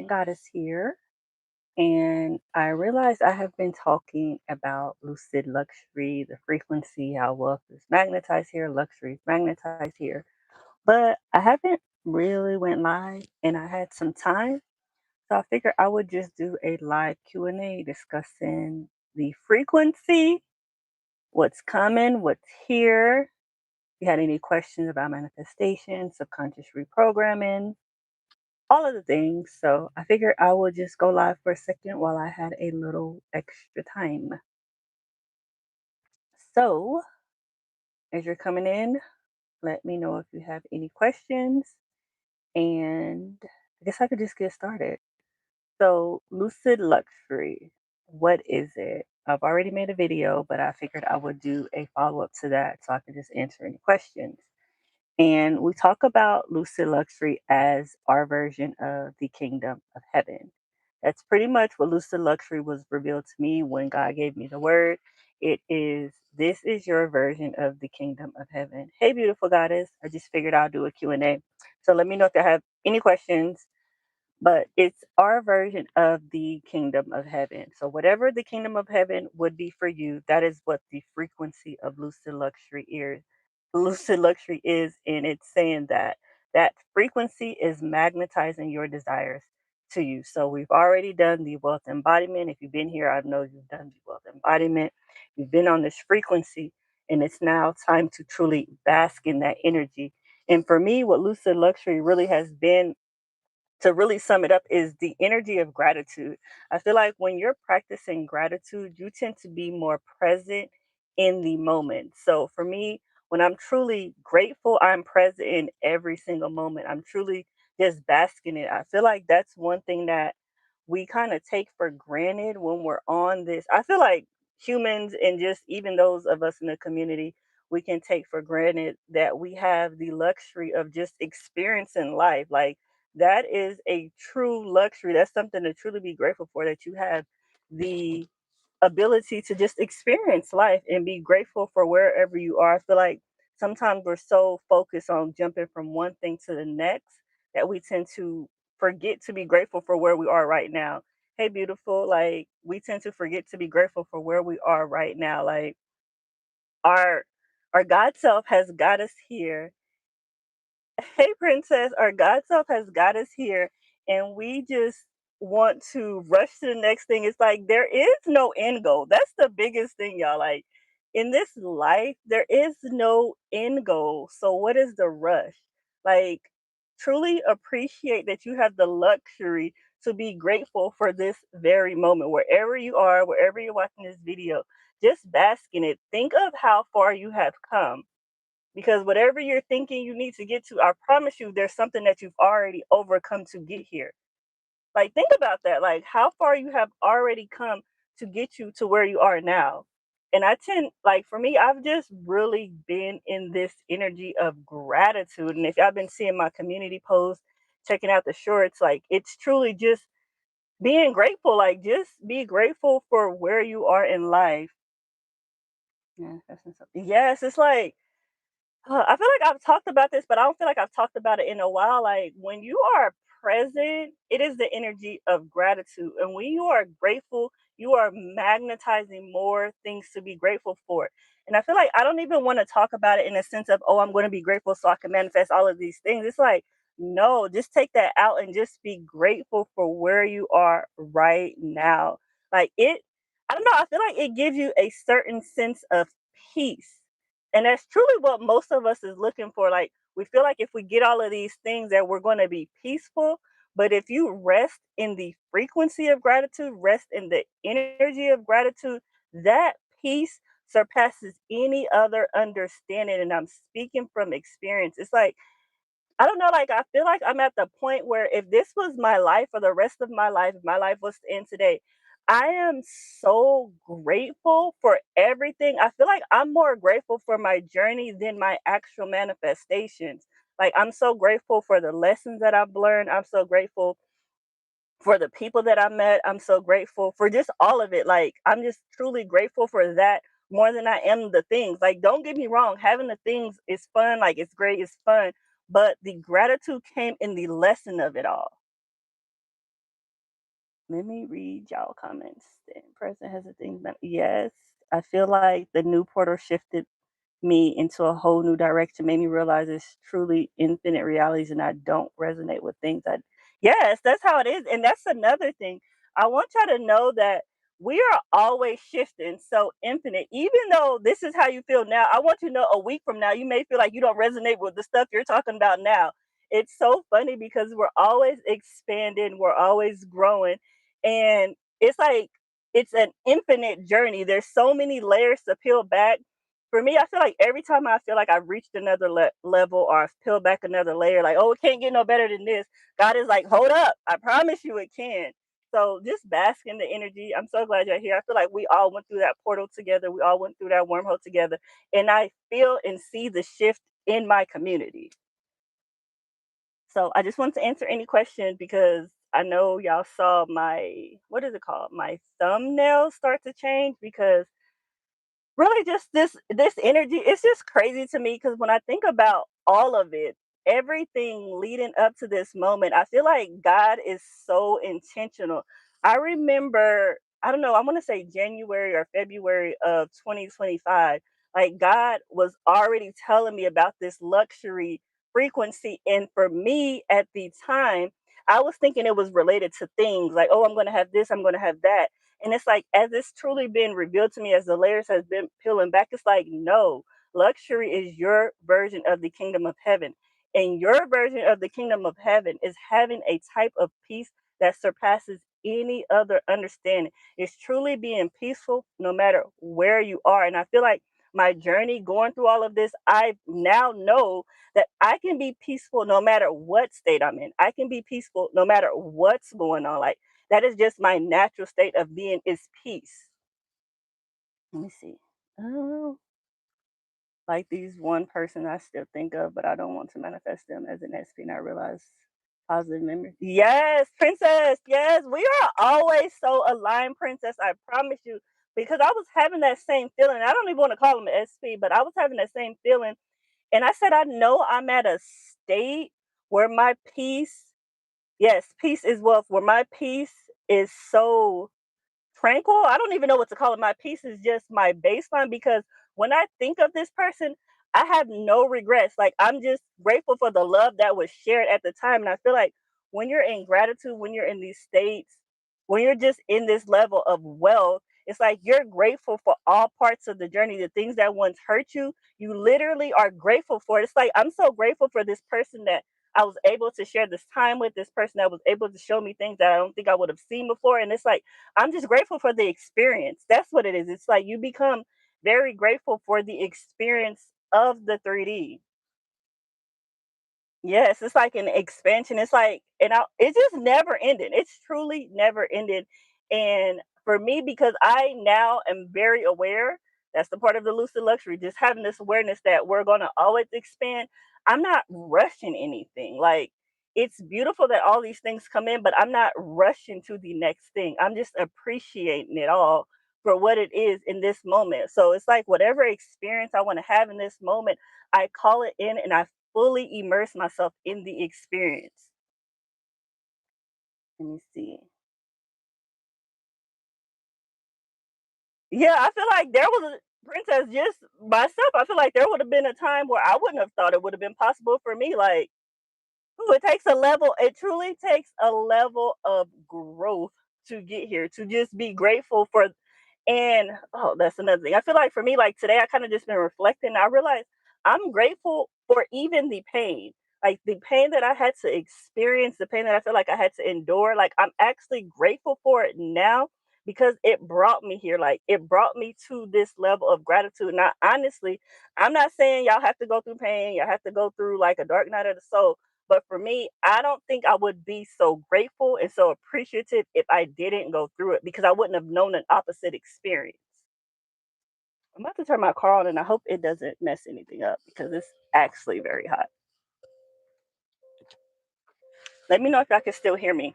Goddess here, and I realized I have been talking about lucid luxury, the frequency, how wealth is magnetized here, luxury is magnetized here, but I haven't really went live, and I had some time, so I figured I would just do a live Q&A discussing the frequency, what's coming, what's here. If you had any questions about manifestation, subconscious reprogramming, all of the things. So I figured I would just go live for a second while I had a little extra time. So as you're coming in, let me know if you have any questions. And I guess I could just get started. So, lucid luxury, what is it? I've already made a video, but I figured I would do a follow up to that so I could just answer any questions. And we talk about lucid luxury as our version of the kingdom of heaven. That's pretty much what lucid luxury was revealed to me when God gave me the word. It is, this is your version of the kingdom of heaven. Hey, beautiful goddess. I just figured I'll do a Q&A. So let me know if you have any questions, but it's our version of the kingdom of heaven. So whatever the kingdom of heaven would be for you, that is what the frequency of lucid luxury is. Lucid luxury is, and it's saying that that frequency is magnetizing your desires to you. So we've already done the wealth embodiment. If you've been here, I know you've done the wealth embodiment. You've been on this frequency, and it's now time to truly bask in that energy. And for me, what lucid luxury really has been, to really sum it up, is the energy of gratitude. I feel like when you're practicing gratitude, you tend to be more present in the moment. So for me, when I'm truly grateful, I'm present in every single moment. I'm truly just basking in it. I feel like that's one thing that we kind of take for granted when we're on this. I feel like humans, and just even those of us in the community, we can take for granted that we have the luxury of just experiencing life. Like, that is a true luxury. That's something to truly be grateful for, that you have the ability to just experience life and be grateful for wherever you are. I feel like sometimes we're so focused on jumping from one thing to the next that we tend to forget to be grateful for where we are right now. Hey, beautiful. Like, we tend to forget to be grateful for where we are right now. Like, our our God self has got us here. Hey, princess, our God self has got us here, and we just want to rush to the next thing. It's like there is no end goal. That's the biggest thing, y'all. Like, in this life, there is no end goal. So, what is the rush? Like, truly appreciate that you have the luxury to be grateful for this very moment, wherever you are, wherever you're watching this video. Just bask in it. Think of how far you have come, because whatever you're thinking you need to get to, I promise you there's something that you've already overcome to get here. Like, think about that. Like, how far you have already come to get you to where you are now. And I tend, like, for me, I've just really been in this energy of gratitude. And if y'all been seeing my community posts, checking out the shorts, like, it's truly just being grateful. Like, just be grateful for where you are in life. Yeah, yes, it's like, I feel like I've talked about this, but I don't feel like I've talked about it in a while. Like, when you are present, it is the energy of gratitude. And when you are grateful, you are magnetizing more things to be grateful for. And I feel like I don't even want to talk about it in a sense of, oh, I'm going to be grateful so I can manifest all of these things. It's like, no, just take that out and just be grateful for where you are right now. Like, I don't know, I feel like it gives you a certain sense of peace, and that's truly what most of us is looking for. Like, we feel like if we get all of these things that we're going to be peaceful. But if you rest in the frequency of gratitude, rest in the energy of gratitude, that peace surpasses any other understanding. And I'm speaking from experience. It's like, I don't know, like, I feel like I'm at the point where if this was my life for the rest of my life, if my life was to end today, I am so grateful for everything. I feel like I'm more grateful for my journey than my actual manifestations. Like, I'm so grateful for the lessons that I've learned. I'm so grateful for the people that I met. I'm so grateful for just all of it. Like, I'm just truly grateful for that more than I am the things. Like, don't get me wrong, having the things is fun, like, it's great, it's fun, but the gratitude came in the lesson of it all. Let me read y'all comments. Then present has a thing. Yes, I feel like the new portal shifted me into a whole new direction, made me realize it's truly infinite realities and I don't resonate with things that yes, that's how it is. And that's another thing. I want y'all to know that we are always shifting so infinite. Even though this is how you feel now, I want you to know a week from now you may feel like you don't resonate with the stuff you're talking about now. It's so funny because we're always expanding, we're always growing, and it's like it's an infinite journey. There's so many layers to peel back. For me, I feel like every time I feel like I've reached another level or I've peeled back another layer, like, oh, it can't get no better than this. God is like, hold up. I promise you it can. So just bask in the energy. I'm so glad you're here. I feel like we all went through that portal together. We all went through that wormhole together. And I feel and see the shift in my community. So I just wanted to answer any question because I know y'all saw my, what is it called? My thumbnail start to change because really just this energy, it's just crazy to me because when I think about all of it, everything leading up to this moment, I feel like God is so intentional. I remember, I don't know, I want to say January or February of 2025, like God was already telling me about this luxury frequency, and for me at the time I was thinking it was related to things like, oh, I'm going to have this, I'm going to have that. And it's like, as it's truly been revealed to me, as the layers has been peeling back, it's like, no, luxury is your version of the kingdom of heaven. And your version of the kingdom of heaven is having a type of peace that surpasses any other understanding. It's truly being peaceful no matter where you are. And I feel like my journey going through all of this, I now know that I can be peaceful no matter what state I'm in. I can be peaceful no matter what's going on. Like, that is just my natural state of being is peace. Let me see. Oh, like these one person I still think of, but I don't want to manifest them as an SP. And I realize positive memory. Yes, princess. Yes, we are always so aligned, princess. I promise you. Because I was having that same feeling. I don't even want to call him an SP, but I was having that same feeling. And I said, I know I'm at a state where my peace, yes, peace is wealth, where my peace is so tranquil. I don't even know what to call it. My peace is just my baseline because when I think of this person, I have no regrets. Like, I'm just grateful for the love that was shared at the time. And I feel like when you're in gratitude, when you're in these states, when you're just in this level of wealth, it's like you're grateful for all parts of the journey. The things that once hurt you, you literally are grateful for it. It's like I'm so grateful for this person that I was able to share this time with, this person that was able to show me things that I don't think I would have seen before. And it's like I'm just grateful for the experience. That's what it is. It's like you become very grateful for the experience of the 3D. Yes, it's like an expansion. It's like, it's just never ending. It's truly never ending. And for me, because I now am very aware, that's the part of the lucid luxury, just having this awareness that we're going to always expand. I'm not rushing anything. Like, it's beautiful that all these things come in, but I'm not rushing to the next thing. I'm just appreciating it all for what it is in this moment. So it's like whatever experience I want to have in this moment, I call it in and I fully immerse myself in the experience. Let me see. Yeah, I feel like there was a princess just myself. I feel like there would have been a time where I wouldn't have thought it would have been possible for me. Like, ooh, it takes a level, it truly takes a level of growth to get here, to just be grateful for. And oh, that's another thing. I feel like for me, like today, I kind of just been reflecting. I realized I'm grateful for even the pain, like the pain that I had to experience, the pain that I feel like I had to endure. Like I'm actually grateful for it now because it brought me here. Like it brought me to this level of gratitude. Now, honestly, I'm not saying y'all have to go through pain, y'all have to go through like a dark night of the soul. But for me, I don't think I would be so grateful and so appreciative if I didn't go through it because I wouldn't have known an opposite experience. I'm about to turn my car on and I hope it doesn't mess anything up because it's actually very hot. Let me know if y'all can still hear me.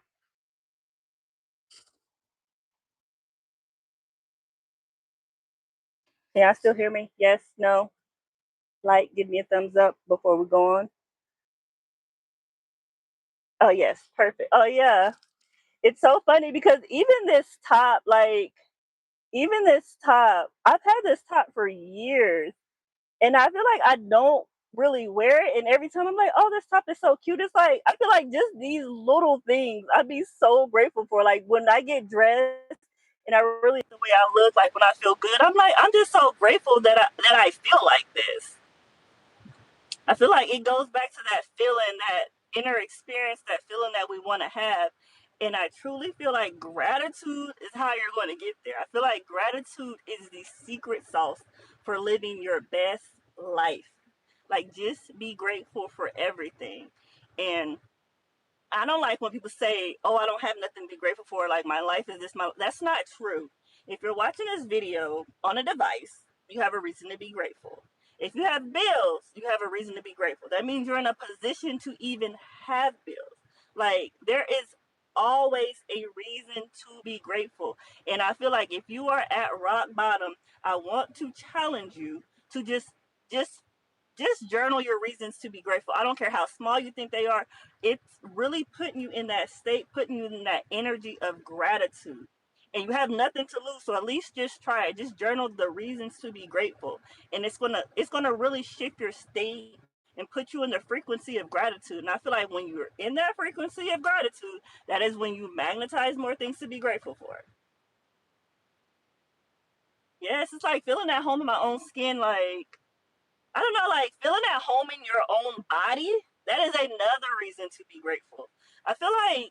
Can y'all still hear me? Yes, no, like, give me a thumbs up before we go on. Oh, yes, perfect. Oh, yeah. It's so funny because even this top, I've had this top for years, and I feel like I don't really wear it. And every time I'm like, oh, this top is so cute. It's like I feel like just these little things I'd be so grateful for. Like when I get dressed and I really like the way I look, like when I feel good, I'm like, I'm just so grateful that I feel like this. I feel like it goes back to that feeling, that inner experience, that feeling that we want to have. And I truly feel like gratitude is how you're going to get there. I feel like gratitude is the secret sauce for living your best life. Like, just be grateful for everything. And I don't like when people say, "Oh, I don't have nothing to be grateful for. Like my life is this." That's not true. If you're watching this video on a device, you have a reason to be grateful. If you have bills, you have a reason to be grateful. That means you're in a position to even have bills. Like there is always a reason to be grateful. And I feel like if you are at rock bottom, I want to challenge you to just just journal your reasons to be grateful. I don't care how small you think they are. It's really putting you in that state, putting you in that energy of gratitude. And you have nothing to lose, so at least just try it. Just journal the reasons to be grateful, and it's gonna really shift your state and put you in the frequency of gratitude. And I feel like when you're in that frequency of gratitude, that is when you magnetize more things to be grateful for. Yes, it's like feeling at home in my own skin. Like I don't know, like feeling at home in your own body, that is another reason to be grateful. I feel like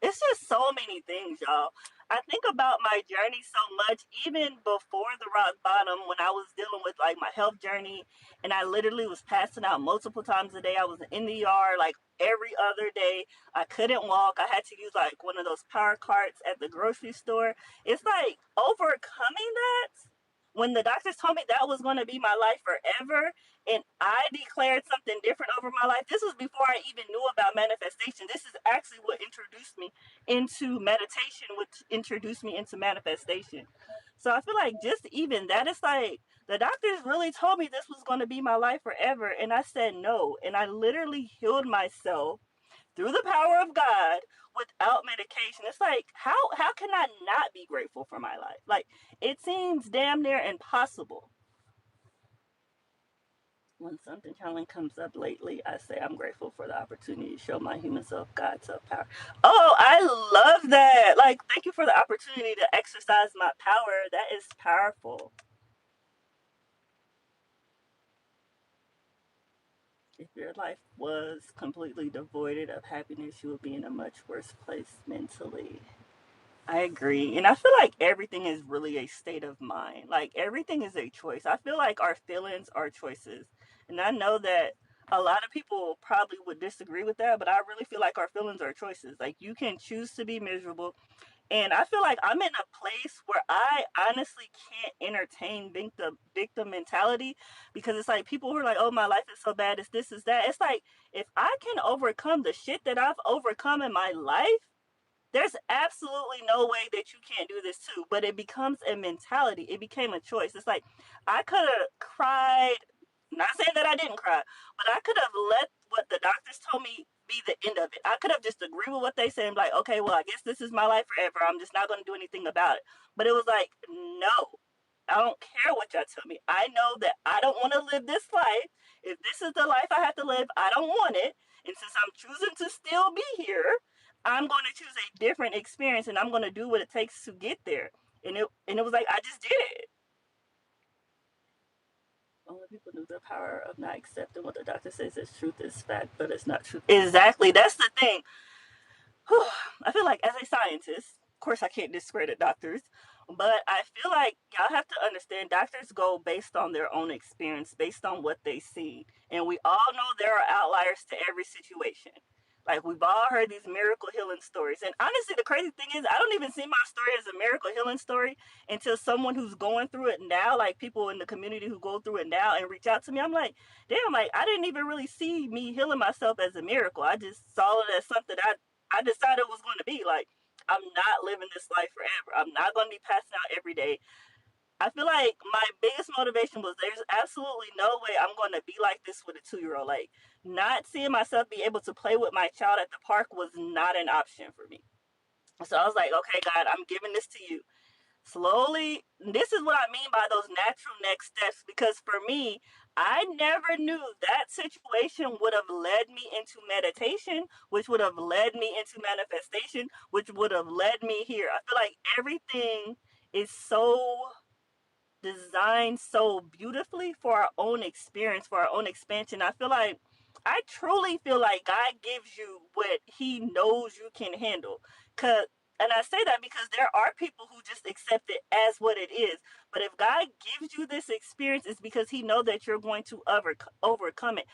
it's just so many things, y'all. I think about my journey so much, even before the rock bottom, when I was dealing with like my health journey, and I literally was passing out multiple times a day. I was in the yard like every other day. I couldn't walk. I had to use like one of those power carts at the grocery store. It's like overcoming that. When the doctors told me that was going to be my life forever, and I declared something different over my life. This was before I even knew about manifestation. This is actually what introduced me into meditation, which introduced me into manifestation. So I feel like just even that, it's like the doctors really told me this was going to be my life forever, and I said no, and I literally healed myself through the power of God without medication. It's like how can I not be grateful for my life? Like it seems damn near impossible. When something challenging comes up lately, I say I'm grateful for the opportunity to show my human self God's self power. Oh, I love that. Like, thank you for the opportunity to exercise my power. That is powerful. If your life was completely devoid of happiness, you would be in a much worse place mentally. I agree. And I feel like everything is really a state of mind. Like everything is a choice. I feel like our feelings are choices. And I know that a lot of people probably would disagree with that, but I really feel like our feelings are choices. Like you can choose to be miserable. And I feel like I'm in a place where I honestly can't entertain victim mentality because it's like people who are like, oh, my life is so bad, it's this, is that. It's like if I can overcome the shit that I've overcome in my life, there's absolutely no way that you can't do this too. But it becomes a mentality. It became a choice. It's like I could have cried, not saying that I didn't cry, but I could have let what the doctors told me be the end of it. I could have just agreed with what they said and be like, okay, well, I guess this is my life forever. I'm just not going to do anything about it. But it was like, no, I don't care what y'all tell me. I know that I don't want to live this life. If this is the life I have to live, I don't want it. And since I'm choosing to still be here, I'm going to choose a different experience and I'm going to do what it takes to get there. And it was like I just did it. Only people knew the power of not accepting what the doctor says is truth is fact, but it's not truth. Exactly. That's the thing. Whew, I feel like as a scientist, of course I can't discredit doctors, but I feel like y'all have to understand doctors go based on their own experience, based on what they see. And we all know there are outliers to every situation. Like we've all heard these miracle healing stories. And honestly, the crazy thing is I don't even see my story as a miracle healing story until someone who's going through it now, like people in the community who go through it now and reach out to me. I'm like, damn, like I didn't even really see me healing myself as a miracle. I just saw it as something I decided it was going to be. Like, I'm not living this life forever. I'm not going to be passing out every day. I feel like my biggest motivation was there's absolutely no way I'm going to be like this with a 2-year old. Like, not seeing myself be able to play with my child at the park was not an option for me. So I was like, okay, God, I'm giving this to you. Slowly, this is what I mean by those natural next steps, because for me, I never knew that situation would have led me into meditation, which would have led me into manifestation, which would have led me here. I feel like everything is so designed so beautifully for our own experience, for our own expansion. I truly feel like God gives you what He knows you can handle. Cause, and I say that because there are people who just accept it as what it is. But if God gives you this experience, it's because He knows that you're going to overcome it.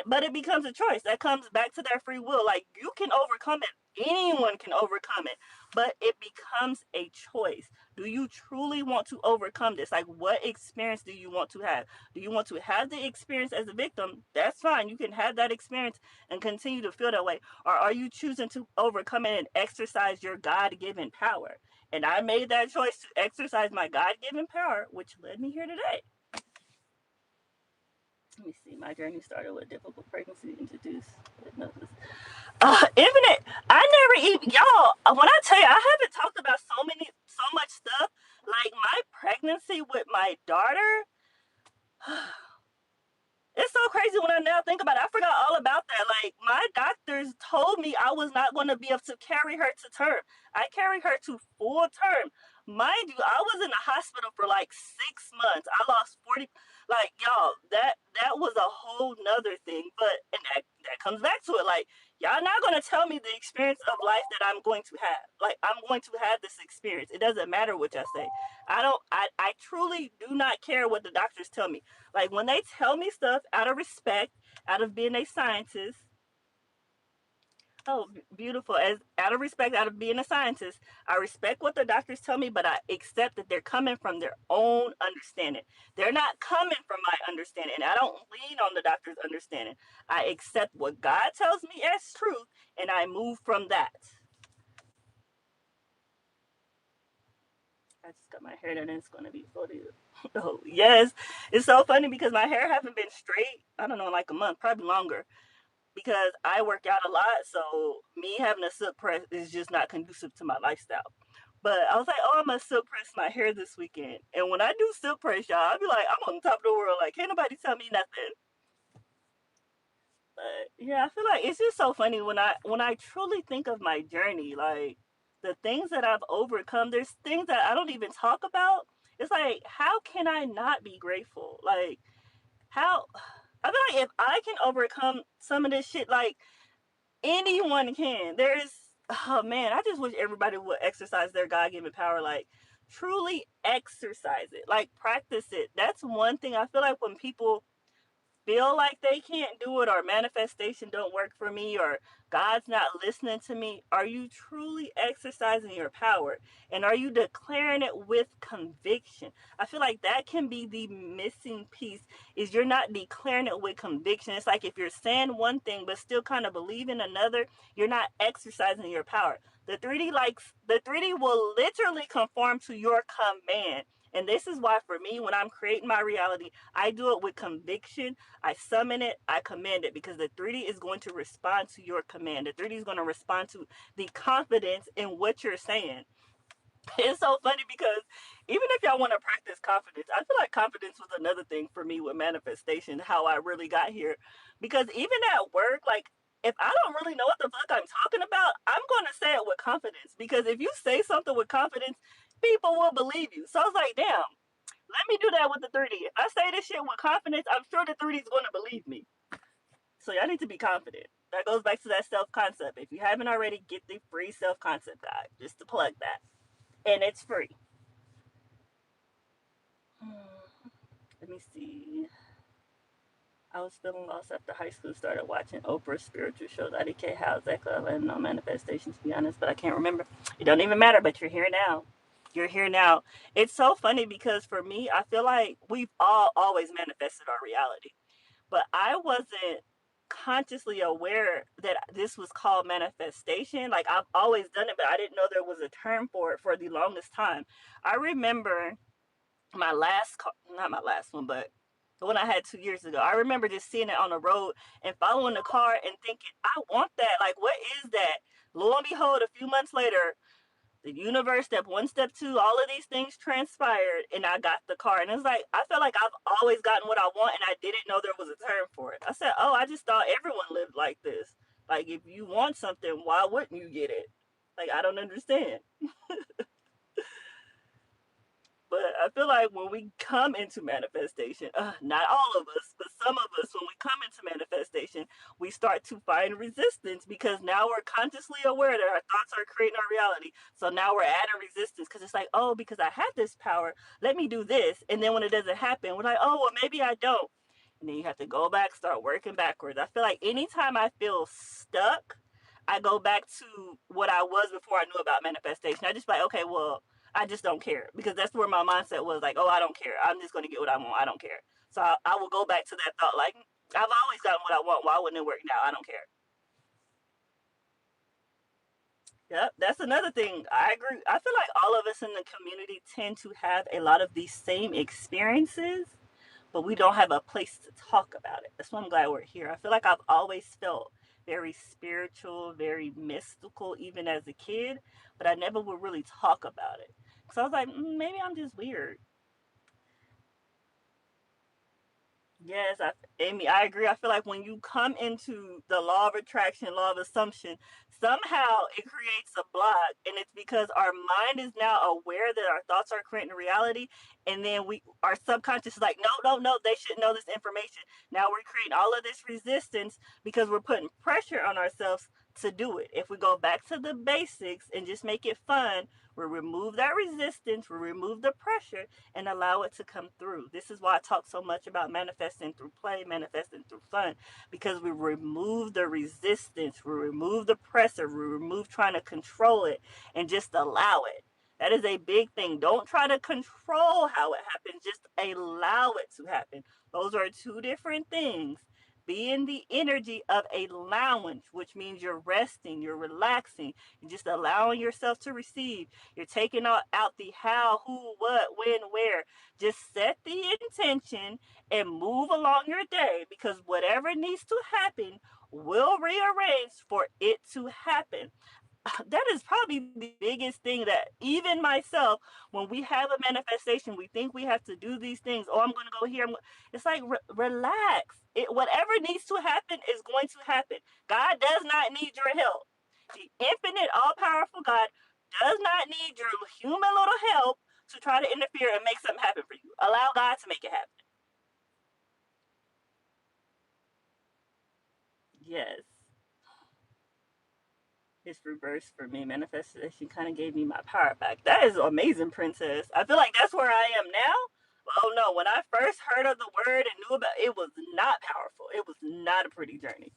But it becomes a choice that comes back to their free will. Like, you can overcome it, anyone can overcome it, but it becomes a choice. Do you truly want to overcome this? Like, what experience do you want to have? Do you want to have the experience as a victim? That's fine, you can have that experience and continue to feel that way. Or are you choosing to overcome it and exercise your God-given power? And I made that choice to exercise my God-given power, which led me here today. Let me see. My journey started with difficult pregnancy introduced. Infinite. I never even, y'all. When I tell you, I haven't talked about so much stuff. Like my pregnancy with my daughter. It's so crazy when I now think about it. I forgot all about that. Like, my doctors told me I was not going to be able to carry her to term. I carried her to full term. Mind you, I was in the hospital for like 6 months. I lost 40. Like, y'all, that was a whole nother thing. But, and that comes back to it. Like, y'all not going to tell me the experience of life that I'm going to have. Like, I'm going to have this experience. It doesn't matter what y'all say. I truly do not care what the doctors tell me. Like, when they tell me stuff out of respect, out of being a scientist, oh, beautiful. As out of respect, out of being a scientist, I respect what the doctors tell me, but I accept that they're coming from their own understanding. They're not coming from my understanding. And I don't lean on the doctor's understanding. I accept what God tells me as truth, and I move from that. I just got my hair done and it's going to be 40. Oh, yes. It's so funny because my hair haven't been straight, I don't know, in like a month, probably longer, because I work out a lot. So me having a silk press is just not conducive to my lifestyle. But I was like, oh, I'm gonna silk press my hair this weekend. And when I do silk press, y'all, I'll be like, I'm on top of the world. Like, can't nobody tell me nothing. But yeah, I feel like it's just so funny when I truly think of my journey, like the things that I've overcome. There's things that I don't even talk about. It's like, how can I not be grateful? Like, how I feel like if I can overcome some of this shit, like anyone can. There's oh man, I just wish everybody would exercise their God given power, like truly exercise it, like practice it. That's one thing I feel like when people feel like they can't do it, or manifestation don't work for me, or God's not listening to me, are you truly exercising your power? And are you declaring it with conviction? I feel like that can be the missing piece, is you're not declaring it with conviction. It's like if you're saying one thing but still kind of believe in another, you're not exercising your power. The 3D will literally conform to your command. And this is why for me, when I'm creating my reality, I do it with conviction. I summon it, I command it, because the 3D is going to respond to your command. The 3D is going to respond to the confidence in what you're saying. It's so funny because even if y'all want to practice confidence, I feel like confidence was another thing for me with manifestation, how I really got here. Because even at work, like, if I don't really know what the fuck I'm talking about, I'm going to say it with confidence. Because if you say something with confidence, people will believe you. So I was like, damn, let me do that with the 3D. If I say this shit with confidence, I'm sure the 3D is going to believe me. So y'all need to be confident. That goes back to that self concept. If you haven't already, get the free self concept guide, just to plug that. And it's free. Let me see. I was feeling lost after high school. Started watching Oprah's spiritual shows. IDK House, Echo, and no manifestation, to be honest, but I can't remember. It don't even matter, but you're here now. You're here now. It's so funny because for me, I feel like we've all always manifested our reality, but I wasn't consciously aware that this was called manifestation. Like, I've always done it, but I didn't know there was a term for it for the longest time. I remember my last, not my last one, but The one I had 2 years ago. I remember just seeing it on the road and following the car and thinking, I want that. Like, what is that? Lo and behold, a few months later, the universe, step one, step two, all of these things transpired, and I got the car. And it's like, I feel like I've always gotten what I want, and I didn't know there was a term for it. I said, oh, I just thought everyone lived like this. Like, if you want something, why wouldn't you get it? Like, I don't understand. But I feel like when we come into manifestation, not all of us, but some of us, when we come into manifestation, we start to find resistance because now we're consciously aware that our thoughts are creating our reality. So now we're adding resistance because it's like, oh, because I have this power, let me do this. And then when it doesn't happen, we're like, oh, well, maybe I don't. And then you have to go back, start working backwards. I feel like anytime I feel stuck, I go back to what I was before I knew about manifestation. I just like, okay, well, I just don't care because that's where my mindset was like, oh, I don't care. I'm just going to get what I want. I don't care. So I will go back to that thought like, I've always gotten what I want. Why wouldn't it work now? I don't care. Yep, that's another thing. I agree. I feel like all of us in the community tend to have a lot of these same experiences, but we don't have a place to talk about it. That's why I'm glad we're here. I feel like I've always felt very spiritual, very mystical, even as a kid, but I never would really talk about it. So I was like, maybe I'm just weird. Yes, Amy, I agree. I feel like when you come into the law of attraction, law of assumption, somehow it creates a block, and it's because our mind is now aware that our thoughts are creating reality, and then our subconscious is like, no, no, no, they should know this information. Now we're creating all of this resistance because we're putting pressure on ourselves to do it. If we go back to the basics and just make it fun, we remove that resistance, we remove the pressure, and allow it to come through. This is why I talk so much about manifesting through play, manifesting through fun, because we remove the resistance, we remove the pressure, we remove trying to control it, and just allow it. That is a big thing. Don't try to control how it happens, just allow it to happen. Those are two different things. Be in the energy of a lounge, which means you're resting, you're relaxing, you're just allowing yourself to receive. You're taking out the how, who, what, when, where. Just set the intention and move along your day because whatever needs to happen will rearrange for it to happen. That is probably the biggest thing that even myself, when we have a manifestation, we think we have to do these things. Oh, I'm going to go here. It's like relax. Whatever needs to happen is going to happen. God does not need your help. The infinite, all powerful God does not need your human little help to try to interfere and make something happen for you. Allow God to make it happen. Yes. It's reversed for me. Manifestation kind of gave me my power back. That is amazing, princess. I feel like that's where I am now. Oh no, when I first heard of the word and knew about it, it was not powerful. It was not a pretty journey.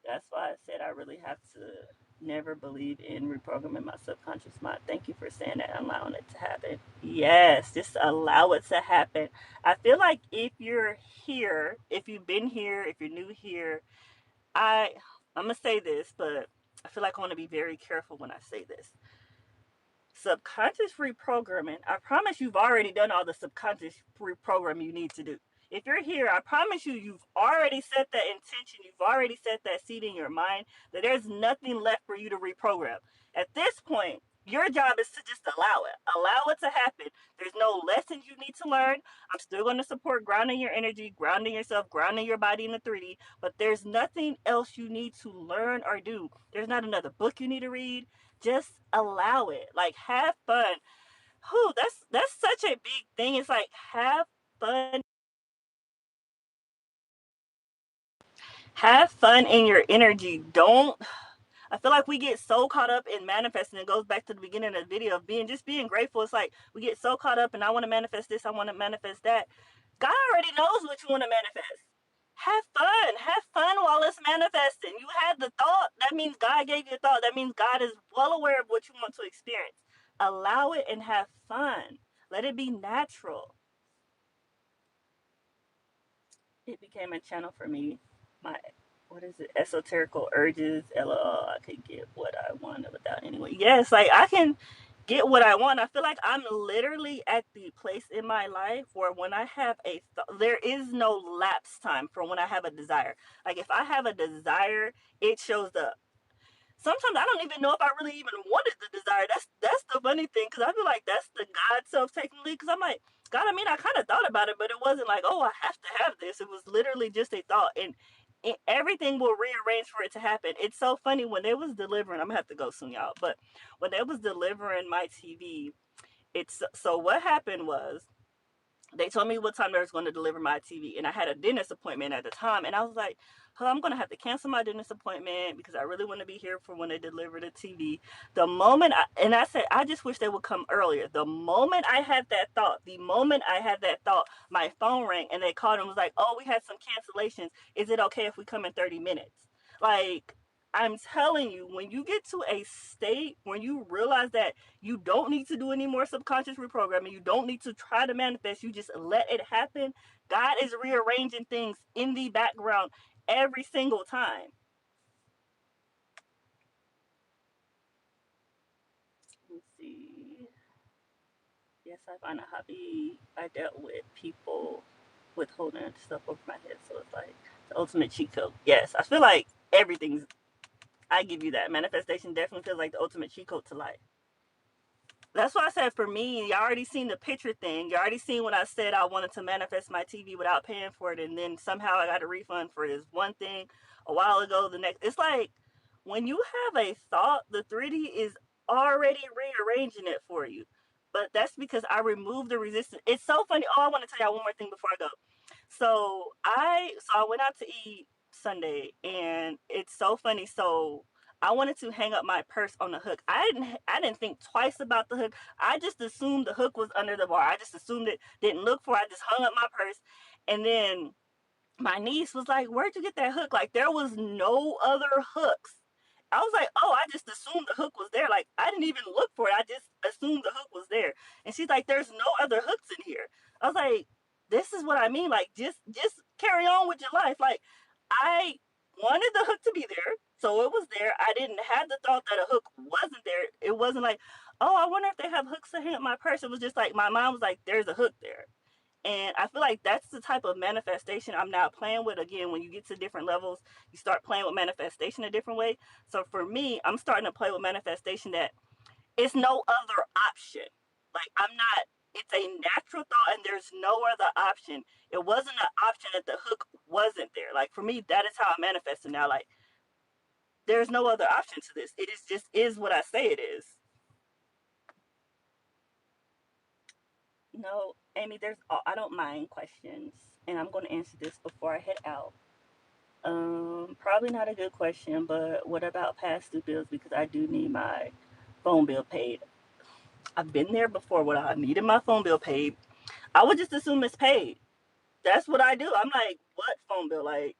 That's why I said I really have to never believe in reprogramming my subconscious mind. Thank you for saying that and allowing it to happen. Yes, just allow it to happen. I feel like if you're here, if you've been here, if you're new here, I I'm gonna say this, but I feel like I want to be very careful when I say this. Subconscious reprogramming, I promise you've already done all the subconscious reprogram you need to do. If you're here, I promise you've already set that intention, you've already set that seed in your mind that there's nothing left for you to reprogram. At this point, your job is to just allow it to happen. There's no lessons you need to learn. I'm still going to support grounding your energy, grounding yourself, grounding your body in the 3D, but there's nothing else you need to learn or do. There's not another book you need to read. Just allow it. Like have fun. Whew, that's such a big thing. It's like have fun. Have fun in your energy. Don't I feel like we get so caught up in manifesting. It goes back to the beginning of the video of being grateful. It's like we get so caught up and I want to manifest this, I want to manifest that. God already knows what you want to manifest. Have fun. Have fun while it's manifesting. You had the thought. That means God gave you a thought. That means God is well aware of what you want to experience. Allow it and have fun. Let it be natural. It became a channel for me. My what is it? Esoterical urges. LOL. I could get what I wanted without anyway. Yes, like I can get what I want. I feel like I'm literally at the place in my life where when I have there is no lapse time from when I have a desire. Like if I have a desire, it shows up. Sometimes I don't even know if I really even wanted the desire. That's the funny thing, because I feel like that's the God self taking lead. Because I'm like, God, I mean, I kind of thought about it, but it wasn't like, oh, I have to have this. It was literally just a thought, and everything will rearrange for it to happen. It's so funny when they was delivering. I'm gonna have to go soon, y'all. But when they was delivering my TV, it's so what happened was they told me what time they was going to deliver my TV, and I had a dentist appointment at the time, and I was like, oh, I'm going to have to cancel my dentist appointment because I really want to be here for when they deliver the TV. And I said, I just wish they would come earlier. The moment I had that thought, my phone rang, and they called and was like, oh, we had some cancellations. Is it okay if we come in 30 minutes? Like, I'm telling you, when you get to a state when you realize that you don't need to do any more subconscious reprogramming, you don't need to try to manifest, you just let it happen. God is rearranging things in the background every single time. Let's see. Yes, I find a hobby. I dealt with people withholding stuff over my head, so it's like the ultimate cheat code. Yes, I feel like everything's. I give you that. Manifestation definitely feels like the ultimate cheat code to life. That's why I said for me, you already seen the picture thing. You already seen when I said I wanted to manifest my TV without paying for it, and then somehow I got a refund for this one thing a while ago. The next, it's like when you have a thought, the 3D is already rearranging it for you. But that's because I removed the resistance. It's so funny. Oh, I want to tell y'all one more thing before I go. So I went out to eat Sunday, and it's so funny. So I wanted to hang up my purse on the hook. I didn't think twice about the hook. I just assumed the hook was under the bar. I just assumed it, didn't look for it. I just hung up my purse. And then my niece was like, "Where'd you get that hook?" Like there was no other hooks. I was like, "Oh, I just assumed the hook was there. Like I didn't even look for it. I just assumed the hook was there." And she's like, "There's no other hooks in here." I was like, "This is what I mean. Like just carry on with your life." Like I wanted the hook to be there, so it was there. I didn't have the thought that a hook wasn't there. It wasn't like, "Oh, I wonder if they have hooks to hang up my purse." It was just like my mom was like, "There's a hook there." And I feel like that's the type of manifestation I'm now playing with. Again, when you get to different levels, you start playing with manifestation a different way. So for me, I'm starting to play with manifestation that it's no other option. Like I'm not, it's a natural thought and there's no other option. It wasn't an option that the hook wasn't there. Like for me, that is how I manifest it now. Like there's no other option to this. It is just is what I say it is. No, Amy, I don't mind questions, and I'm going to answer this before I head out. Probably not a good question, but what about past due bills? Because I do need my phone bill paid. I've been there before when I needed my phone bill paid. I would just assume it's paid. That's what I do. I'm like, what phone bill? Like,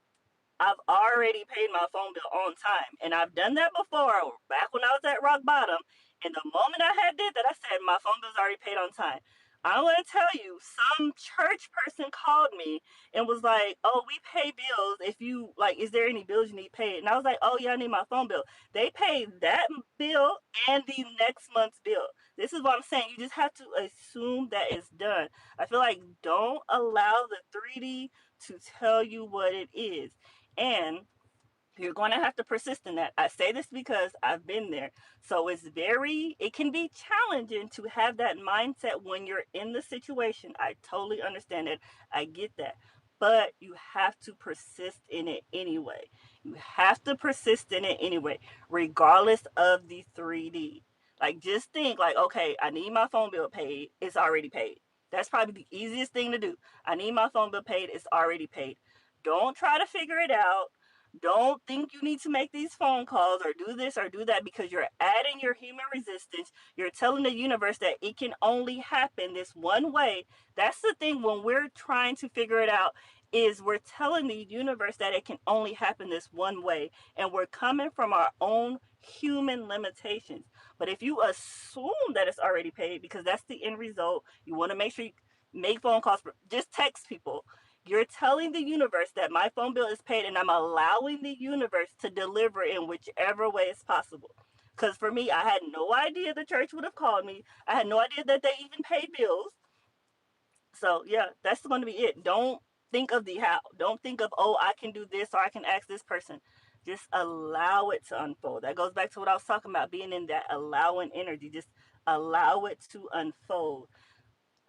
I've already paid my phone bill on time. And I've done that before, back when I was at rock bottom. And the moment I had did that, I said, my phone bill's already paid on time. I want to tell you, some church person called me and was like, oh, we pay bills. If you, like, is there any bills you need paid? And I was like, oh, yeah, I need my phone bill. They paid that bill and the next month's bill. This is what I'm saying. You just have to assume that it's done. I feel like don't allow the 3D to tell you what it is. And you're going to have to persist in that. I say this because I've been there. So it can be challenging to have that mindset when you're in the situation. I totally understand it. I get that. But you have to persist in it anyway. You have to persist in it anyway, regardless of the 3D. Like, just think, like, okay, I need my phone bill paid. It's already paid. That's probably the easiest thing to do. I need my phone bill paid. It's already paid. Don't try to figure it out. Don't think you need to make these phone calls or do this or do that, because you're adding your human resistance. You're telling the universe that it can only happen this one way. That's the thing when we're trying to figure it out, is we're telling the universe that it can only happen this one way, and we're coming from our own human limitations. But if you assume that it's already paid, because that's the end result, you want to make sure you make phone calls, just text people. You're telling the universe that my phone bill is paid, and I'm allowing the universe to deliver in whichever way is possible. Because for me, I had no idea the church would have called me. I had no idea that they even paid bills. So yeah, that's going to be it. Don't think of the how. Don't think of, oh, I can do this or I can ask this person. Just allow it to unfold. That goes back to what I was talking about, being in that allowing energy. Just allow it to unfold.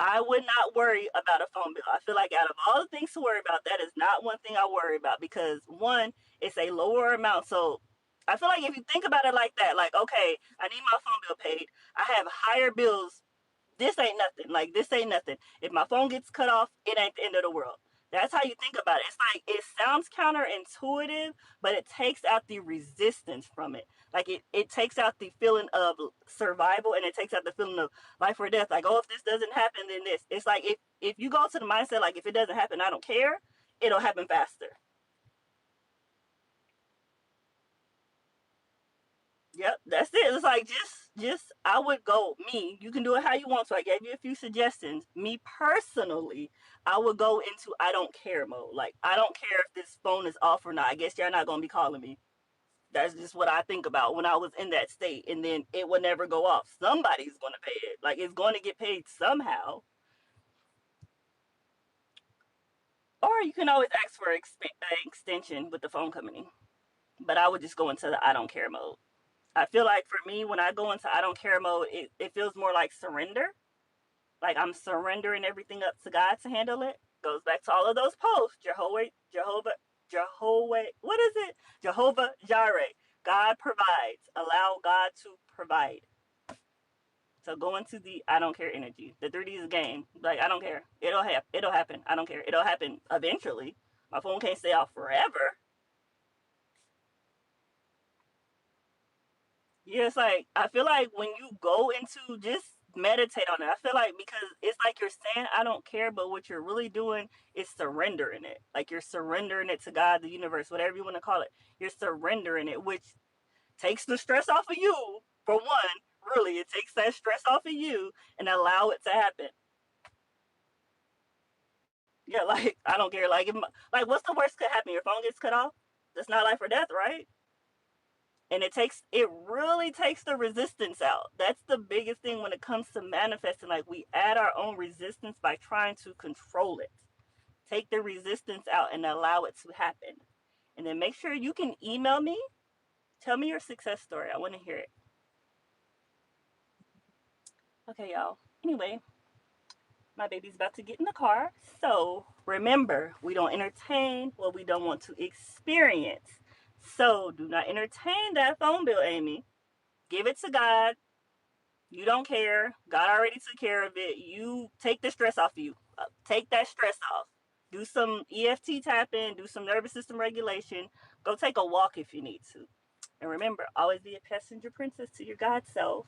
I would not worry about a phone bill. I feel like out of all the things to worry about, that is not one thing I worry about, because one, it's a lower amount. So I feel like if you think about it like that, like, okay, I need my phone bill paid. I have higher bills. This ain't nothing. Like, this ain't nothing. If my phone gets cut off, it ain't the end of the world. That's how you think about it. It's like, it sounds counterintuitive, but it takes out the resistance from it. Like, it takes out the feeling of survival, and it takes out the feeling of life or death. Like, oh, if this doesn't happen, then this. It's like, if you go to the mindset, like, if it doesn't happen, I don't care, it'll happen faster. Yep, that's it. It's like, just I would go, me. You can do it how you want. So I gave you a few suggestions. Me personally, I would go into I don't care mode. Like, I don't care if this phone is off or not. I guess you're not gonna be calling me. That's just what I think about when I was in that state, and then it would never go off. Somebody's gonna pay it. Like, it's going to get paid somehow. Or you can always ask for an extension with the phone company. But I would just go into the I don't care mode. I feel like for me, when I go into I don't care mode, it feels more like surrender. Like, I'm surrendering everything up to God to handle it. Goes back to all of those posts. Jehovah, what is it? Jehovah Jireh. God provides. Allow God to provide. So go into the I don't care energy. The 3D is a game. Like, I don't care. It'll happen. I don't care. It'll happen eventually. My phone can't stay off forever. Yeah, it's like, I feel like when you go into, just meditate on it. I feel like, because it's like you're saying I don't care, but what you're really doing is surrendering it. Like, you're surrendering it to God, the universe, whatever you want to call it. You're surrendering it, which takes the stress off of you. For one, really, it takes that stress off of you and allow it to happen. Yeah, like, I don't care. Like, like, what's the worst could happen? Your phone gets cut off. That's not life or death, right? And it really takes the resistance out. That's the biggest thing when it comes to manifesting. Like, we add our own resistance by trying to control it. Take the resistance out and allow it to happen. And then make sure you can email me. Tell me your success story. I want to hear it. Okay, y'all. Anyway, my baby's about to get in the car. So remember, we don't entertain what we don't want to experience. So do not entertain that phone bill, Amy. Give it to God. You don't care. God already took care of it. You take the stress off of you. Take that stress off. Do some EFT tapping. Do some nervous system regulation. Go take a walk if you need to. And remember, always be a passenger princess to your God self.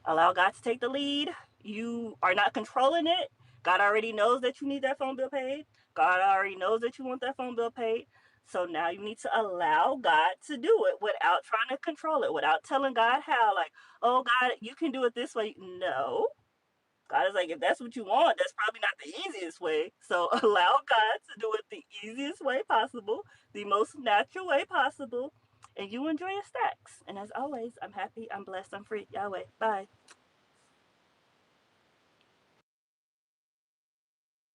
Allow God to take the lead. You are not controlling it. God already knows that you need that phone bill paid. God already knows that you want that phone bill paid. So now you need to allow God to do it without trying to control it, without telling God how, like, oh, God, you can do it this way. No. God is like, if that's what you want, that's probably not the easiest way. So allow God to do it the easiest way possible, the most natural way possible, and you enjoy your stacks. And as always, I'm happy, I'm blessed, I'm free. Yahweh. Bye.